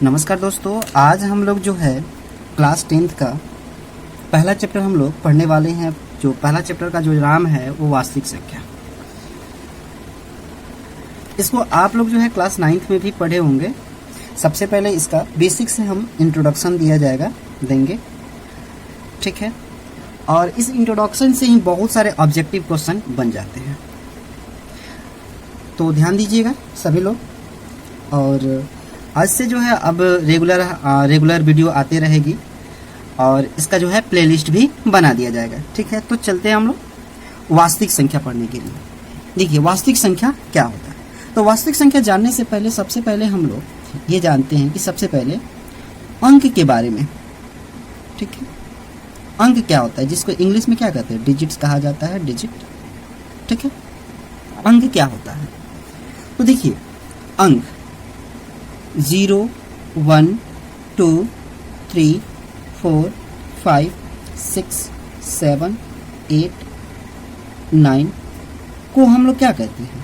नमस्कार दोस्तों, आज हम लोग जो है क्लास 10th का पहला चैप्टर हम लोग पढ़ने वाले हैं। जो पहला चैप्टर का जो नाम है वो वास्तविक संख्या। इसको आप लोग जो है क्लास 9th में भी पढ़े होंगे। सबसे पहले इसका बेसिक से हम इंट्रोडक्शन देंगे, ठीक है। और इस इंट्रोडक्शन से ही बहुत सारे ऑब्जेक्टिव क्वेश्चन बन जाते हैं, तो ध्यान दीजिएगा सभी लोग। और आज से जो है अब रेगुलर वीडियो आते रहेगी और इसका जो है प्लेलिस्ट भी बना दिया जाएगा, ठीक है। तो चलते हैं हम लोग वास्तविक संख्या पढ़ने के लिए। देखिए वास्तविक संख्या क्या होता है। तो वास्तविक संख्या जानने से पहले सबसे पहले हम लोग ये जानते हैं कि सबसे पहले अंक के बारे में, ठीक है। अंक क्या होता है, जिसको इंग्लिश में क्या कहते हैं, डिजिट्स कहा जाता है, डिजिट, ठीक है। अंक क्या होता है, तो देखिए अंक 0, 1, 2, 3, 4, 5, 6, 7, 8, 9 को हम लोग क्या कहते हैं,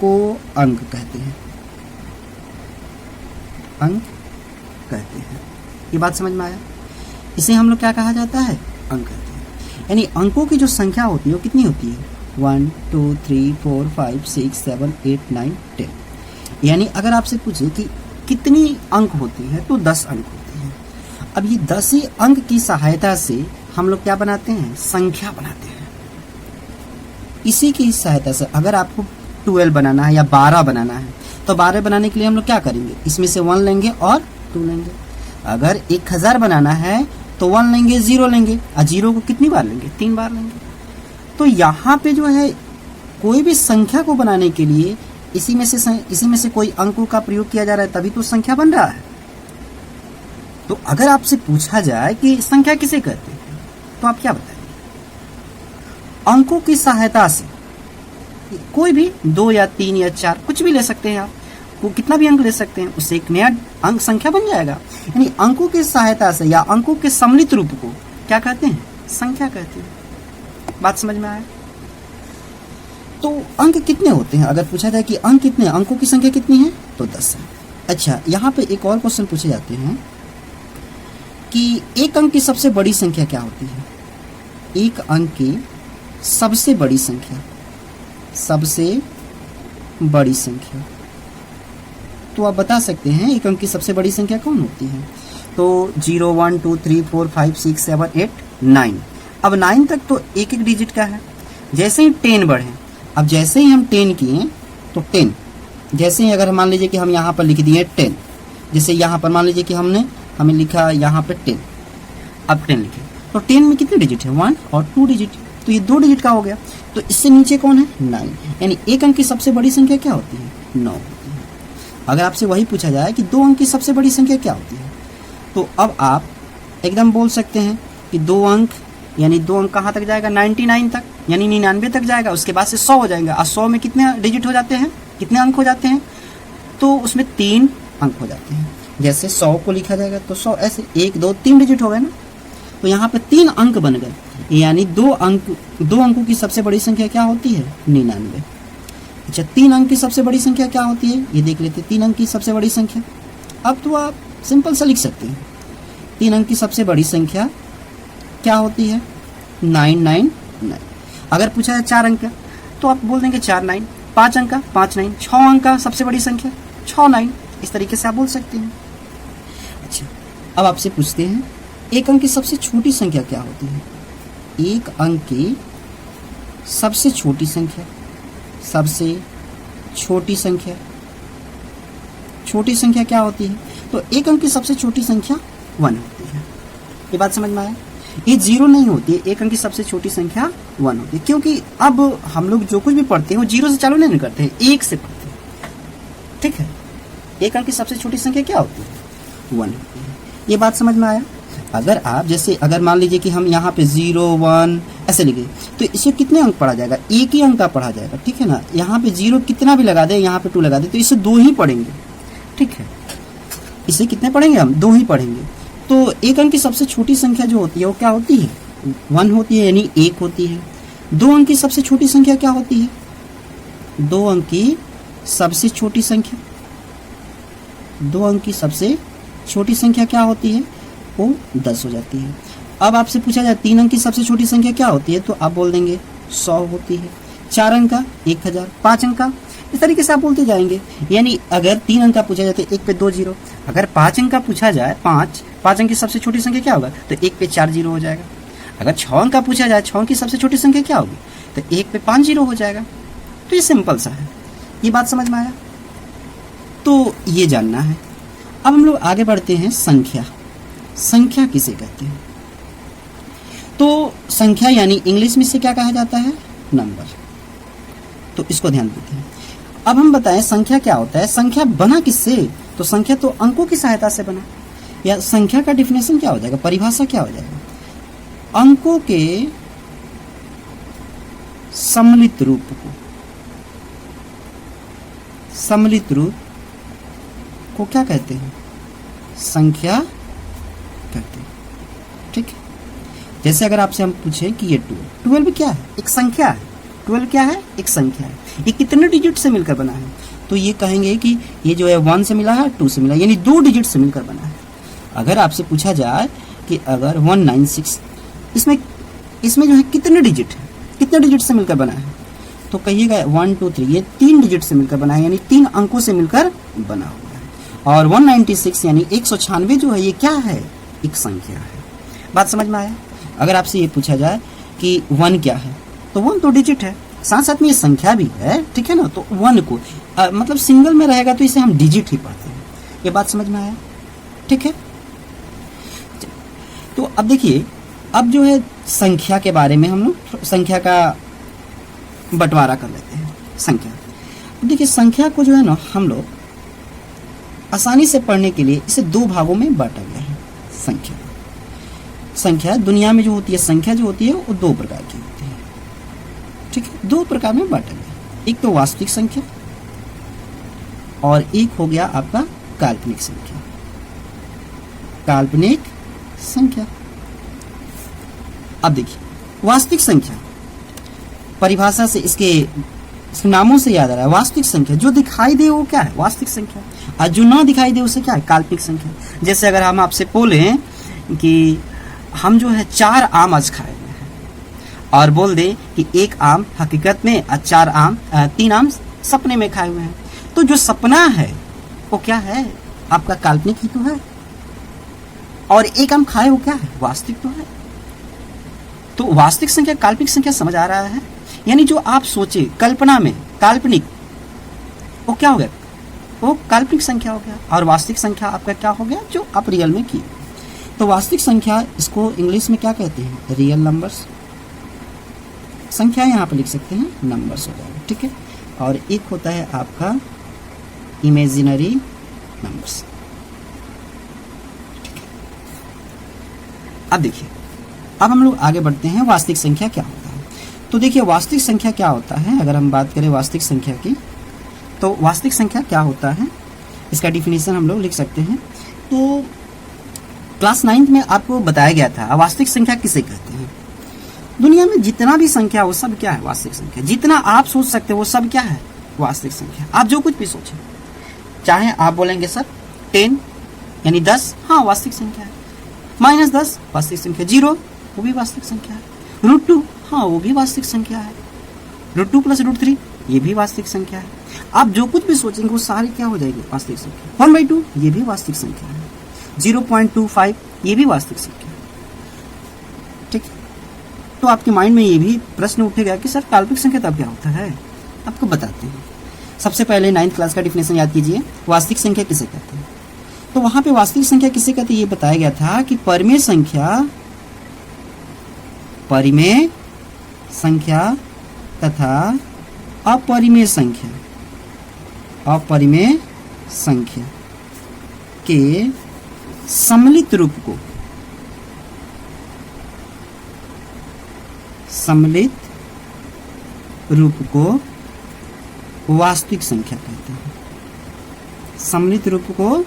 को अंक कहते हैं, अंक कहते हैं। ये बात समझ में आया। इसे हम लोग क्या कहा जाता है, अंक कहते हैं। यानी अंकों की जो संख्या होती है वो कितनी होती है, 1, 2, 3, 4, 5, 6, 7, 8, 9, 10। यानी अगर आपसे पूछे कि कितनी अंक होती है तो 10 अंक होती है। अब ये 10 ही अंक की सहायता से हम लोग क्या बनाते हैं, संख्या बनाते हैं। इसी की सहायता से अगर आपको 12 बनाना है या 12 बनाना है तो 12 बनाने के लिए हम लोग क्या करेंगे, इसमें से 1 लेंगे और 2 लेंगे। अगर 1000 बनाना है तो 1 लेंगे, 0 लेंगे, और 0 को कितनी बार लेंगे, 3 बार लेंगे। तो यहाँ पे जो है कोई भी संख्या को बनाने के लिए इसी में से कोई अंकों का प्रयोग किया जा रहा है, तभी तो संख्या बन रहा है। तो अगर आपसे पूछा जाए कि संख्या किसे कहते हैं तो आप क्या बताएंगे, अंकों की सहायता से कोई भी 2 या 3 या 4 कुछ भी ले सकते हैं आप, वो कितना भी अंक ले सकते हैं, उससे एक नया अंक संख्या बन जाएगा। यानी अंकों की सहायता से या अंकों के सम्मिलित रूप को क्या कहते हैं, संख्या कहते हैं। बात समझ में आया। तो अंक कितने होते हैं, अगर पूछा जाए कि अंक कितने, अंकों की संख्या कितनी है तो 10 है। अच्छा, यहाँ पे एक और क्वेश्चन पूछे जाते हैं कि एक अंक की सबसे बड़ी संख्या क्या होती है। एक अंक की सबसे बड़ी संख्या, सबसे बड़ी संख्या, तो आप बता सकते हैं एक अंक की सबसे बड़ी संख्या कौन होती है। तो 0, 1, 2, 3, 4, 5, 6, 7, 8, 9। अब 9 तक तो एक एक डिजिट का है। जैसे ही 10 बढ़े, अब जैसे ही हम 10 किए तो 10, जैसे ही अगर मान लीजिए कि हम यहाँ पर लिख दिए 10, जैसे यहाँ पर मान लीजिए कि हमें लिखा यहाँ पे 10, अब 10 लिखे तो 10 में कितने डिजिट है, 1 और 2 डिजिट, तो ये 2 डिजिट का हो गया। तो इससे नीचे कौन है, 9। यानी एक अंक की सबसे बड़ी संख्या क्या होती है, 9 होती है। अगर आपसे वही पूछा जाए कि 2 अंक की सबसे बड़ी संख्या क्या होती है, तो अब आप एकदम बोल सकते हैं कि 2 अंक, यानी 2 अंक कहाँ तक जाएगा, 99 तक, यानी 99 तक जाएगा। उसके बाद से 100 हो जाएगा, और 100 में कितने डिजिट हो जाते हैं, कितने अंक हो जाते हैं, तो उसमें 3 अंक हो जाते हैं। जैसे 100 को लिखा जाएगा तो 100 ऐसे 1, 2, 3 डिजिट हो गए ना, तो यहाँ पे 3 अंक बन गए। यानी 2 अंकों की सबसे बड़ी संख्या क्या होती है, 99। अच्छा, 3 अंक की सबसे बड़ी संख्या क्या होती है, ये देख लेते हैं। 3 अंक की सबसे बड़ी संख्या, अब तो आप सिंपल सा लिख सकते हैं, 3 अंक की सबसे बड़ी संख्या क्या होती है, 999। अगर पूछा है 4 अंक का तो आप बोल देंगे 4 9, 5 अंक का 5 9, 6 अंक का सबसे बड़ी संख्या 6 9, इस तरीके से आप बोल सकते हैं। अच्छा, अब आपसे पूछते हैं एक अंक की सबसे छोटी संख्या क्या होती है। एक अंक की सबसे छोटी संख्या, सबसे छोटी संख्या, छोटी संख्या क्या होती है, तो एक अंक की सबसे छोटी संख्या 1 होती है। ये बात समझ में आया। ये 0 नहीं होती है, एक अंक की सबसे छोटी संख्या 1 होती है, क्योंकि अब हम लोग जो कुछ भी पढ़ते हैं वो 0 से चालू नहीं करते हैं, 1 से पढ़ते हैं, ठीक है। एक अंक की सबसे छोटी संख्या क्या होती है, 1 होती है। ये बात समझ में आया। अगर मान लीजिए कि हम यहाँ पे 0, 1 ऐसे लिखे तो इसे कितने अंक पढ़ा जाएगा, एक ही अंक का पढ़ा जाएगा, ठीक है ना। यहाँ पे 0 कितना भी लगा दे, यहाँ पे 2 लगा दे, तो इसे 2 ही पढ़ेंगे, ठीक है। इसे कितने पढ़ेंगे हम, 2 ही पढ़ेंगे। तो एक अंक की सबसे छोटी संख्या जो होती है वो क्या होती है, 1 होती है, यानी 1 होती है। 2 अंक की सबसे छोटी संख्या क्या होती है, 2 अंक की सबसे छोटी संख्या, 2 अंक की सबसे छोटी संख्या क्या होती है, वो 10 हो जाती है। अब आपसे पूछा जाए 3 अंक की सबसे छोटी संख्या क्या होती है, तो आप बोल देंगे 100 होती है। 4 अंक का 1000, 5 अंक का, इस तरीके से आप बोलते जाएंगे। यानी अगर 3 अंक का पूछा जाए तो 1 पे 2 जीरो, अगर 5 अंक का पूछा जाए, 5 अंक की सबसे छोटी संख्या क्या होगा, तो 1 पे 4 जीरो हो जाएगा। अगर 6 अंक का पूछा जाए, 6 अंक की सबसे छोटी संख्या क्या होगी, तो 1 पे 5 जीरो हो जाएगा। तो ये सिंपल सा है, ये बात समझ में आया। तो ये जानना है। अब हम लोग आगे बढ़ते हैं। संख्या, संख्या किसे कहते हैं, तो संख्या यानी इंग्लिश में इसे क्या कहा जाता है, नंबर। तो इसको ध्यान देते हैं। अब हम बताएं संख्या क्या होता है। संख्या बना किससे, तो संख्या तो अंकों की सहायता से बना। या संख्या का डिफिनेशन क्या हो जाएगा, परिभाषा क्या हो जाएगा, अंकों के सम्मिलित रूप को, सम्मिलित रूप को क्या कहते हैं, संख्या कहते हैं। ठीक है। जैसे अगर आपसे हम पूछें कि ये 12 क्या है, एक संख्या है। 12 क्या है, एक संख्या है। ये कितने डिजिट से मिलकर बना है, तो ये कहेंगे कि ये जो है 1 से मिला है, 2 से मिला है, यानी 2 डिजिट से मिलकर बना है। अगर आपसे पूछा जाए कि अगर 196, इसमें जो है कितने डिजिट है, कितने डिजिट से मिलकर बना है, तो कहिएगा 1 2 3, ये 3 डिजिट से मिलकर बना है, यानी 3 अंकों से मिलकर बना हुआ है। और 196 यानी 196 जो है ये क्या है, एक संख्या है। बात समझ में आया। अगर आपसे ये पूछा जाए कि 1 क्या है, तो 1 तो डिजिट है, साथ साथ में ये संख्या भी है, ठीक है ना। तो 1 को मतलब सिंगल में रहेगा तो इसे हम डिजिट ही पढ़ते हैं। ये बात समझ में आया, ठीक है। तो अब देखिए, अब जो है संख्या के बारे में हम लोग संख्या का बंटवारा कर लेते हैं। संख्या, देखिए संख्या को जो है ना हम लोग आसानी से पढ़ने के लिए इसे 2 भागों में बांटा गया है। संख्या दुनिया में जो होती है, संख्या जो होती है वो 2 प्रकार की होती है, ठीक है। 2 प्रकार में बांटा गया, एक तो वास्तविक संख्या और एक हो गया आपका काल्पनिक संख्या। काल्पनिक संख्या। अब देखिए वास्तविक संख्या, परिभाषा से इसके नामों से याद आ रहा है। वास्तविक संख्या जो दिखाई दे वो क्या है, वास्तविक संख्या, और जो ना दिखाई दे उसे क्या है, काल्पनिक संख्या। जैसे अगर हम आपसे बोले कि हम जो है 4 आम आज खाए हुए हैं, और बोल दे कि 1 आम हकीकत में और 3 आम सपने में खाए हुए हैं, तो जो सपना है वो क्या है, आपका काल्पनिक ही तो है, और 1 आम खाए वो क्या है, वास्तविक तो है। तो वास्तविक संख्या काल्पनिक संख्या समझ आ रहा है। यानी जो आप सोचे कल्पना में, काल्पनिक, वो क्या हो गया, वो काल्पनिक संख्या हो गया, और वास्तविक संख्या आपका क्या हो गया, जो आप रियल में की। तो वास्तविक संख्या, इसको इंग्लिश में क्या कहते हैं, रियल नंबर्स। संख्या यहाँ पर लिख सकते हैं, नंबर्स हो जाएगा, ठीक है। और एक होता है आपका इमेजिनरी नंबर्स, ठीक है। अब देखिए, अब हम लोग आगे बढ़ते हैं, वास्तविक संख्या क्या होता है। तो देखिए वास्तविक संख्या क्या होता है, अगर हम बात करें वास्तविक संख्या की, तो वास्तविक संख्या क्या होता है, इसका डिफिनेशन हम लोग लिख सकते हैं। तो क्लास 9th में आपको बताया गया था वास्तविक संख्या किसे कहते हैं। दुनिया में जितना भी संख्या वो सब क्या है, वास्तविक संख्या। जितना आप सोच सकते हो वो सब क्या है, वास्तविक संख्या। आप जो कुछ भी सोचें, चाहे आप बोलेंगे सर 10 यानी 10, हाँ वास्तविक संख्या है। -10 वास्तविक संख्या, 0 वो भी वास्तविक संख्या है। √2 हाँ वो भी वास्तविक संख्या है। √2 + √3 ये भी वास्तविक संख्या है। आप जो कुछ भी सोचेंगे वो सारी क्या हो जाएगी, वास्तविक संख्या। 1/2 ये भी वास्तविक संख्या है। 0.25 ये भी वास्तविक संख्या है, ठीक है। तो आपके माइंड में ये भी प्रश्न उठेगा कि सर काल्पनिक संख्या तब क्या होता है, आपको बताते हैं। सबसे पहले 9th क्लास का डिफिनेशन याद कीजिए, वास्तविक संख्या किसे कहते हैं। तो वहां पे वास्तविक संख्या किसे कहते हैं ये बताया गया था कि परिमेय संख्या तथा अपरिमेय संख्या के सम्मिलित रूप को वास्तविक संख्या कहते हैं। सम्मिलित रूप को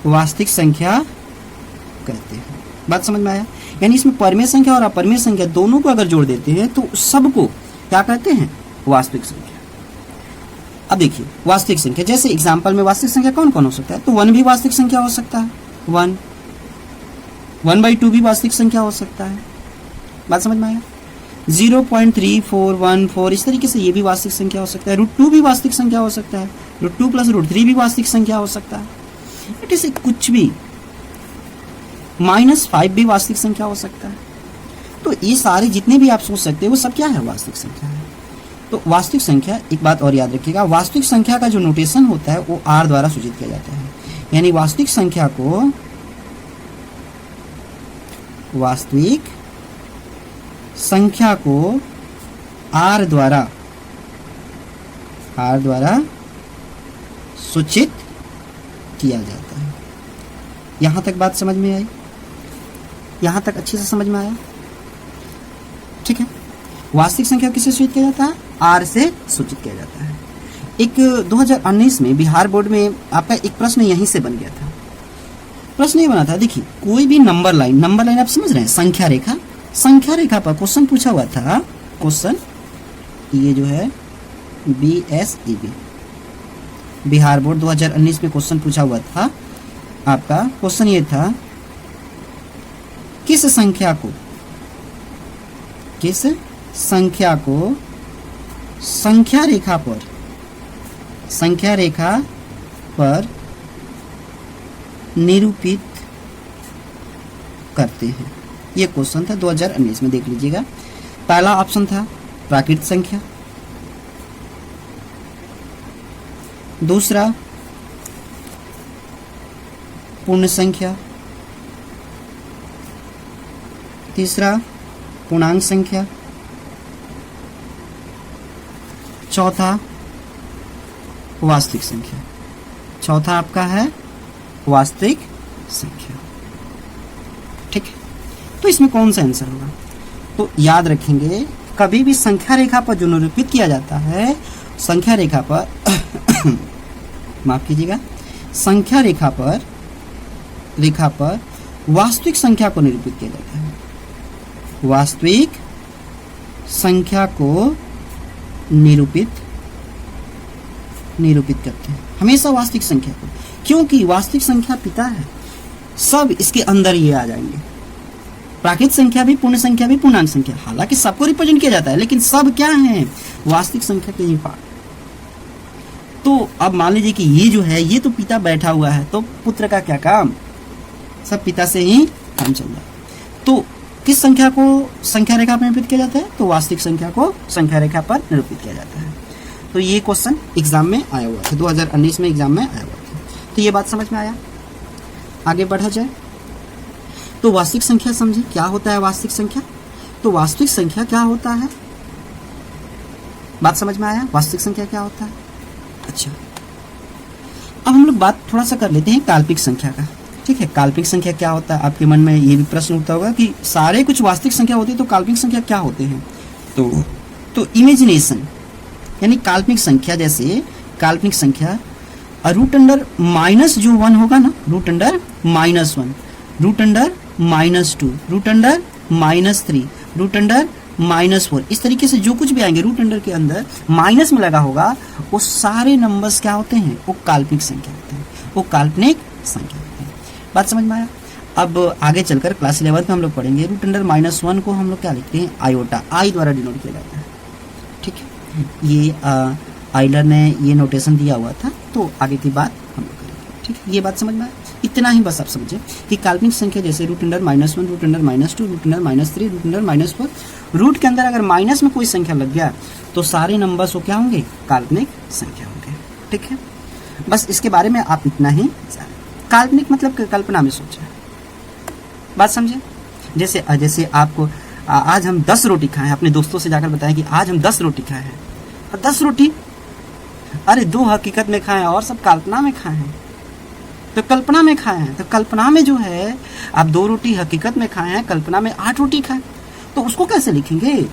वास्तविक संख्या कहते हैं। बात समझ में आया। यानी इसमें परिमेय संख्या और अपरिमेय संख्या दोनों को अगर जोड़ देते हैं तो सबको क्या कहते हैं, वास्तविक संख्या। अब देखिए वास्तविक संख्या, जैसे एग्जांपल में वास्तविक संख्या कौन कौन हो सकता है, तो 1 भी वास्तविक संख्या हो सकता है, 1, 1/2 भी वास्तविक संख्या हो सकता है। बात समझ में आया? 0.3414 इस तरीके से ये भी वास्तविक संख्या हो सकता है। √2 भी वास्तविक संख्या हो सकता है। √2 + √3 भी वास्तविक संख्या हो सकता है। इट इज कुछ भी, -5 भी वास्तविक संख्या हो सकता है। तो ये सारे जितने भी आप सोच सकते हैं वो सब क्या है? वास्तविक संख्या है। तो वास्तविक संख्या, एक बात और याद रखिएगा, वास्तविक संख्या का जो नोटेशन होता है वो R द्वारा सूचित किया जाता है। यानी वास्तविक संख्या को R द्वारा सूचित किया जाता है। यहां तक बात समझ में आई? यहां तक अच्छे से समझ में आया? ठीक है। वास्तविक संख्या किससे सूचित किया जाता है? R से सूचित किया जाता है। एक 2019 में बिहार बोर्ड में आपका एक प्रश्न यहीं से बन गया था। प्रश्न ये बना था, देखिए कोई भी नंबर लाइन आप समझ रहे हैं, संख्या रेखा पर क्वेश्चन पूछा हुआ था। क्वेश्चन ये जो है BSEB बिहार बोर्ड 2019 में क्वेश्चन पूछा हुआ था। आपका क्वेश्चन ये था, किस संख्या को संख्या रेखा पर निरूपित करते हैं। ये क्वेश्चन था 2019 में, देख लीजिएगा। पहला ऑप्शन था प्राकृत संख्या, दूसरा पूर्ण संख्या, तीसरा पूर्णांक संख्या, चौथा वास्तविक संख्या। चौथा आपका है वास्तविक संख्या। ठीक है, तो इसमें कौन सा आंसर होगा? तो याद रखेंगे, कभी भी संख्या रेखा पर जो निरूपित किया जाता है, संख्या रेखा पर माफ कीजिएगा, संख्या रेखा पर वास्तविक संख्या को निरूपित किया जाता है। वास्तविक संख्या को निरूपित करते हैं हमेशा वास्तविक संख्या को, क्योंकि वास्तविक संख्या पिता है। सब इसके अंदर ये आ जाएंगे। प्राकृत संख्या भी, पूर्ण संख्या भी, पूर्णांक संख्या, हालांकि सबको रिप्रेजेंट किया जाता है, लेकिन सब क्या है? वास्तविक संख्या के ही पार्ट। तो अब मान लीजिए कि ये जो है, ये तो पिता बैठा हुआ है, तो पुत्र का क्या काम? सब पिता से ही काम चल रहा है। तो किस संख्या को संख्या रेखा पर निरूपित किया जाता है? तो वास्तविक संख्या को संख्या रेखा पर निरूपित किया जाता है। तो ये क्वेश्चन एग्जाम में आया हुआ था, 2019 में एग्जाम में आया हुआ था। तो ये बात समझ में आया? आगे बढ़ा जाए तो वास्तविक संख्या समझे, क्या होता है वास्तविक संख्या? तो वास्तविक संख्या क्या होता है? बात समझ में आया? वास्तविक संख्या क्या होता है? अच्छा, अब हम लोग बात थोड़ा सा कर लेते हैं काल्पनिक संख्या का। ठीक है, काल्पनिक संख्या क्या होता है? आपके मन में ये भी प्रश्न उठता होगा कि सारे कुछ वास्तविक संख्या होती है, तो काल्पनिक संख्या क्या होते हैं? तो इमेजिनेशन, यानी काल्पनिक संख्या, जैसे काल्पनिक संख्या √(-1) जो 1 होगा ना, √(-1), √(-2), √(-3), √(-4), इस तरीके से जो कुछ भी आएंगे √() के अंदर माइनस में लगा होगा, वो सारे नंबर्स क्या होते हैं? वो काल्पनिक संख्या होते हैं, वो काल्पनिक संख्या होते हैं। बात समझ में आया? अब आगे चलकर क्लास 11 में हम लोग पढ़ेंगे √(-1) को हम लोग क्या लिखते हैं? आयोटा, आई द्वारा डिनोट किया जाता है। ठीक है, ये आइलर ने ये नोटेशन दिया हुआ था, तो आगे की बात हम लोग करेंगे। ठीक है, ये बात समझ में आया? इतना ही बस आप समझे कि काल्पनिक संख्या जैसे √(-1), √(-2), √(-3), √(-4), रूट के अंदर अगर माइनस में कोई संख्या लग गया तो सारे नंबर्स वो क्या होंगे? काल्पनिक संख्या होंगे। ठीक है, बस इसके बारे में आप इतना ही जानें। काल्पनिक मतलब कल्पना में सोचा, बात समझे? जैसे आपको आज हम 10 रोटी खाए हैं, अपने दोस्तों से जाकर बताएं कि आज हम 10 रोटी खाए हैं, और 10 रोटी, अरे 2 हकीकत में खाए हैं और सब कल्पना में खाए हैं। तो कल्पना में खाए हैं, तो कल्पना में जो है आप 2 रोटी हकीकत में खाए हैं, कल्पना में 8 रोटी खाए, तो उसको कैसे लिखेंगे?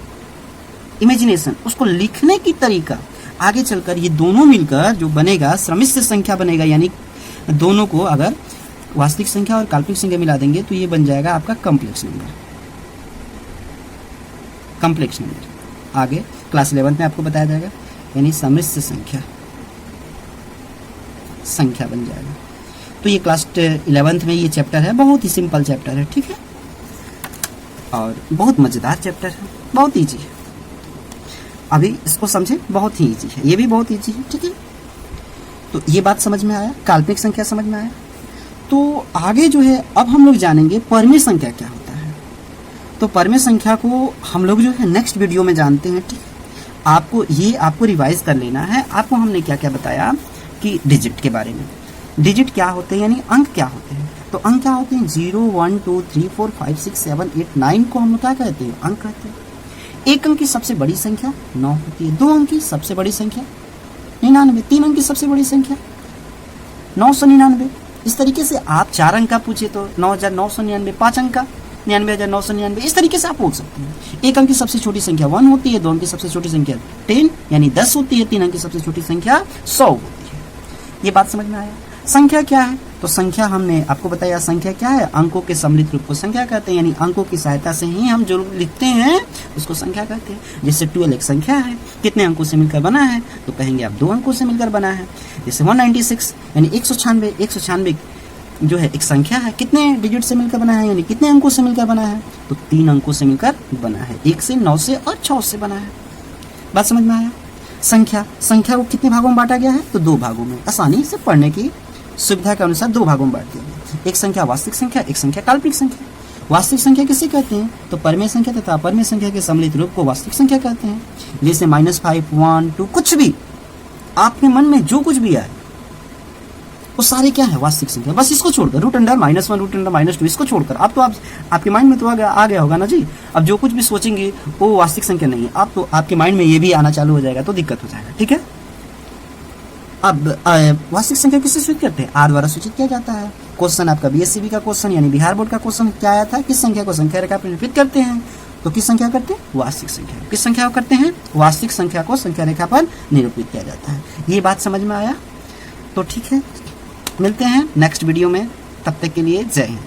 इमेजिनेशन, उसको लिखने की तरीका आगे चलकर ये दोनों मिलकर जो बनेगा सम्मिश्र संख्या बनेगा, यानी दोनों को अगर वास्तविक संख्या और काल्पनिक संख्या मिला देंगे तो ये बन जाएगा आपका कॉम्प्लेक्स नंबर। कॉम्प्लेक्स नंबर आगे क्लास 11 में आपको बताया जाएगा, यानी सम्मिश्र संख्या बन जाएगा। तो ये क्लास 11th में ये चैप्टर है, बहुत ही सिंपल चैप्टर है, ठीक है, और बहुत मजेदार चैप्टर है, बहुत ईजी है। अभी इसको समझे, बहुत ही ईजी है, ये भी बहुत ईजी है, ठीक है। तो ये बात समझ में आया, काल्पनिक संख्या समझ में आया। तो आगे जो है अब हम लोग जानेंगे परमेय संख्या क्या होता है। तो परमेय संख्या को हम लोग जो है नेक्स्ट वीडियो में जानते हैं, ठीक है। आपको रिवाइज कर लेना है। आपको हमने क्या क्या बताया कि डिजिट के बारे में, डिजिट क्या होते हैं यानी अंक क्या होते हैं। तो अंक क्या होते हैं, 0 1 2 3 4 5 6 7 8 9 को हम लोग क्या कहते हैं, अंक कहते हैं। एक अंक की सबसे बड़ी संख्या 9 होती है, 2 अंक की सबसे बड़ी संख्या 99, 3 अंक की सबसे बड़ी संख्या 999। इस तरीके से आप 4 अंक का पूछे तो 9999, 5 अंक का 99,999, इस तरीके से आप पूछ सकते हैं। एक अंक की सबसे छोटी संख्या 1 होती है, 2 अंक की सबसे छोटी संख्या 10 यानी 10 होती है, 3 अंक की सबसे छोटी संख्या 100 होती है। ये बात समझ में आया। संख्या क्या है, तो संख्या हमने आपको बताया, संख्या क्या है, अंकों के सम्मिलित रूप को संख्या कहते हैं, यानी अंकों की सहायता से ही हम जो लिखते हैं उसको संख्या कहते हैं। जैसे 12 एक संख्या है, कितने अंकों से मिलकर बना है, तो कहेंगे आप 2 अंकों से मिलकर बना है। जैसे 196 यानी 196 जो है एक संख्या है, कितने डिजिट से मिलकर बना है, यानी कितने अंकों से मिलकर बना है, तो 3 अंकों से मिलकर बना है, 1 से 9 से और 6 से बना है। बात समझ में आया। संख्या को कितने भागों में बांटा गया है, तो 2 भागों में, आसानी से पढ़ने की सुविधा के अनुसार 2 भागों में बांट दिया गया। एक संख्या वास्तविक संख्या, एक संख्या काल्पनिक संख्या। वास्तविक संख्या किसे कहते हैं, तो परमेय संख्या तथा अपरमेय संख्या के सम्मिलित रूप को वास्तविक संख्या कहते हैं। जैसे -5 1 2 कुछ भी आपके मन में जो कुछ भी आए वो सारे क्या है, वास्तविक संख्या। बस इसको छोड़कर √1 √2 इसको छोड़कर आप आपके माइंड में तो आ गया होगा ना जी। अब जो कुछ भी सोचेंगे वो वास्तविक संख्या नहीं है, आप तो आपके माइंड में ये भी आना चालू हो जाएगा, तो दिक्कत हो जाएगा, ठीक है। अब वास्तविक संख्या किससे सूचित करते हैं, आर द्वारा सूचित किया जाता है। क्वेश्चन आपका बीएससीबी का क्वेश्चन यानी बिहार बोर्ड का क्वेश्चन क्या आया था, किस संख्या को संख्या रेखा पर निरूपित करते हैं, तो किस संख्या करते हैं, वास्तविक संख्या। किस संख्या को करते हैं, वास्तविक संख्या को संख्या रेखा पर निरूपित किया जाता है। ये बात समझ में आया। तो ठीक है, मिलते हैं नेक्स्ट वीडियो में, तब तक के लिए जय हिंद।